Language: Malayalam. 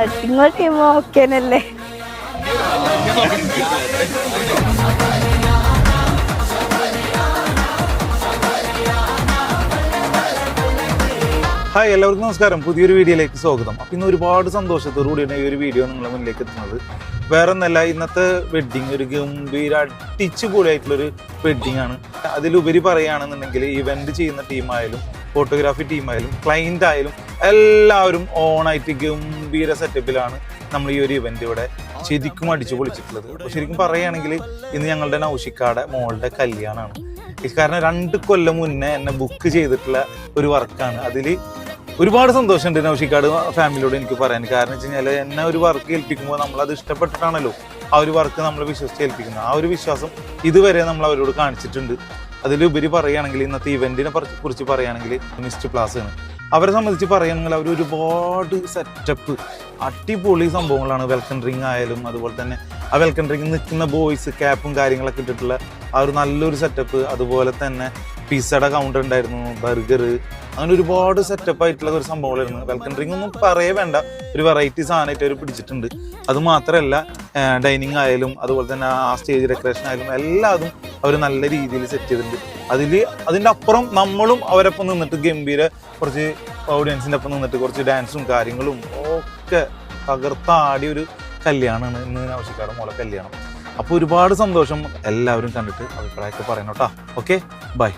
നിങ്ങൾ ടീം ഓക്കേനല്ലേ? ഹായ്, എല്ലാവർക്കും നമസ്കാരം. പുതിയൊരു വീഡിയോയിലേക്ക് സ്വാഗതം. അപ്പം ഇന്ന് ഒരുപാട് സന്തോഷത്തോടു കൂടിയാണ് ഈ ഒരു വീഡിയോ നിങ്ങളുടെ മുന്നിലേക്ക് എത്തുന്നത്. വേറെ ഒന്നല്ല, ഇന്നത്തെ വെഡ്ഡിങ് ഒരു ഗംഭീര അടിച്ചു പൊളിയായിട്ടുള്ളൊരു വെഡ്ഡിങ് ആണ്. അതിലുപരി പറയുകയാണെന്നുണ്ടെങ്കിൽ ഇവന്റ് ചെയ്യുന്ന ടീമായാലും ഫോട്ടോഗ്രാഫി ടീമായാലും ക്ലൈൻ്റ് ആയാലും എല്ലാവരും ഓണായിട്ട് ഗംഭീര സെറ്റപ്പിലാണ് നമ്മൾ ഈ ഒരു ഇവന്റ് ഇവിടെ ശരിക്കും അടിച്ചു പൊളിച്ചിട്ടുള്ളത്. അപ്പോൾ ശരിക്കും പറയുകയാണെങ്കിൽ ഇന്ന് ഞങ്ങളുടെ നൗഷിക്കാടെ മോളുടെ കല്യാണമാണ്. കാരണം 2 കൊല്ലം മുന്നേ എന്നെ ബുക്ക് ചെയ്തിട്ടുള്ള ഒരു വർക്കാണ്. അതിൽ ഒരുപാട് സന്തോഷമുണ്ട് നൗഷിക്കാട് ഫാമിലിയോട് എനിക്ക് പറയാൻ. കാരണം വെച്ച് കഴിഞ്ഞാൽ എന്നെ ഒരു വർക്ക് ഏൽപ്പിക്കുമ്പോൾ നമ്മളത് ഇഷ്ടപ്പെട്ടിട്ടാണല്ലോ ആ ഒരു വർക്ക് നമ്മൾ വിശ്വസിച്ച് ഏൽപ്പിക്കുന്നത്. ആ ഒരു വിശ്വാസം ഇതുവരെ നമ്മൾ അവരോട് കാണിച്ചിട്ടുണ്ട്. അതിലുപരി പറയുകയാണെങ്കിൽ ഇന്നത്തെ ഇവന്റിനെ കുറിച്ച് പറയുകയാണെങ്കിൽ മിസ്റ്റ് പ്ലാസ് ആണ്. അവരെ സംബന്ധിച്ച് പറയുകയാണെങ്കിൽ അവർ ഒരുപാട് സെറ്റപ്പ് അടിപൊളി സംഭവങ്ങളാണ്. വെൽക്കം ഡ്രിങ്ക് ആയാലും അതുപോലെ തന്നെ ആ വെൽക്കം ഡ്രിങ്ക് നിൽക്കുന്ന ബോയ്സ് ക്യാപ്പും കാര്യങ്ങളൊക്കെ ഇട്ടിട്ടുള്ള ആ ഒരു നല്ലൊരു സെറ്റപ്പ്. അതുപോലെ തന്നെ പിസ്സയുടെ കൗണ്ടർ ഉണ്ടായിരുന്നു, ബർഗർ, അങ്ങനെ ഒരുപാട് സെറ്റപ്പ് ആയിട്ടുള്ള ഒരു സംഭവമായിരുന്നു. വെൽക്കം ഡ്രിങ്ക് ഒന്നും പറയേ വേണ്ട, ഒരു വെറൈറ്റി സാധനമായിട്ട് അവർ പിടിച്ചിട്ടുണ്ട്. അത് മാത്രമല്ല ഡൈനിങ് ആയാലും അതുപോലെ തന്നെ ആ സ്റ്റേജ് ഡെക്കറേഷൻ ആയാലും എല്ലാതും അവർ നല്ല രീതിയിൽ സെറ്റ് ചെയ്തിട്ടുണ്ട്. അതിൻ്റെ അപ്പുറം നമ്മളും അവരൊപ്പം നിന്നിട്ട് ഗംഭീര കുറച്ച് ഓഡിയൻസിൻ്റെ ഒപ്പം നിന്നിട്ട് കുറച്ച് ഡാൻസും കാര്യങ്ങളും ഒക്കെ തകർത്താടിയ ഒരു കല്യാണമാണ് ഇന്ന് നൗഷിക്കാടെ മോളെ കല്യാണം. അപ്പോൾ ഒരുപാട് സന്തോഷം. എല്ലാവരും കണ്ടിട്ട് അഭിപ്രായമൊക്കെ പറയണം കേട്ടോ. Okay, by.